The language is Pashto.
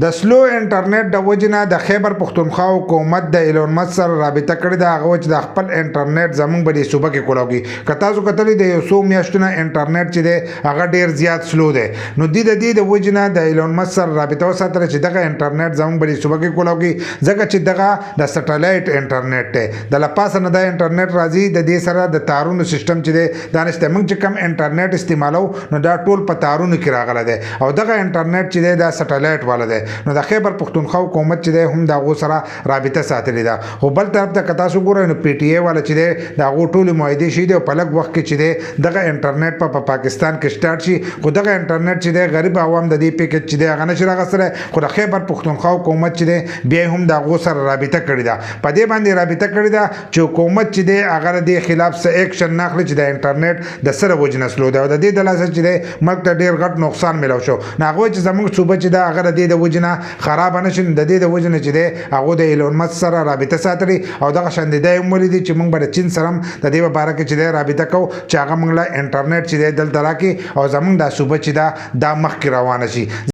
د سلو انټرنیټ د وجنه د خیبر پختونخوا حکومت د ایلون مسک سره رابطه کړې ده. هغه چې د خپل انټرنیټ زمونږ په دې صوبه کې کولاوږي. که تاسو کتلې د یو څو میاشتونه انټرنیټ چې دی هغه ډیر زیات سلو دی. نو د دې د وجنه د ایلون مسک سره رابطه وساتله چې دغه انټرنیټ زمونږ په دې صوبه کې کولاوږي، ځکه چې دغه د سټلایټ انټرنیټ دی. د لپاسه نه د انټرنیټ راځي، د دې سره د تارونو سیستم چې دی دا نشته. موږ چې کم انټرنیټ استعمالو نو دا ټول په تارونو کې راغلی دی او دغه انټرنیټ چې دی دا سټلایټ والا دی. نو د خیبر پختونخوا حکومت چې دی هم د هغو سره رابطه ساتلې ده. خو بل طرف ته که تاسو ګورئ نو پی ټي ای والا چې دی د هغو ټولې معاهدې شوي دي او په لږ وخت کې چې دی دغه انټرنیټ په پاکستان کې سټارټ شي. خو دغه انټرنیټ چې دی غریب عوام د دې پیکج چې دی هغه نشي راغستلی. خو د خیبر پختونخوا حکومت چې دی بیا هم د هغو سره رابطه کړې ده. په دې باندې رابطه کړې ده چې حکومت چې دی هغه د دې خلاف څه ایکشن نه اخلي چې د انټرنیټ د سره وجې نسلو ده او د دې د لاسه چې دی ملک ته ډېر غټ نقصان میلاو شو. نو هغه چې زموږ صوبه چې ده هغه د دې د وجې نه خراب نه شي. د دې د وجې نه چې دی هغو د ایلون مسک سره رابطه ساتلي او دغه شان دی هم ولیدي چې موږ به د چین سره هم د دې په باره کې چې دی رابطه کوو چې هغه موږ له انټرنیټ چې دی دلته راکړي او زموږ دا صوبه چې ده دا مخکې روانه شي.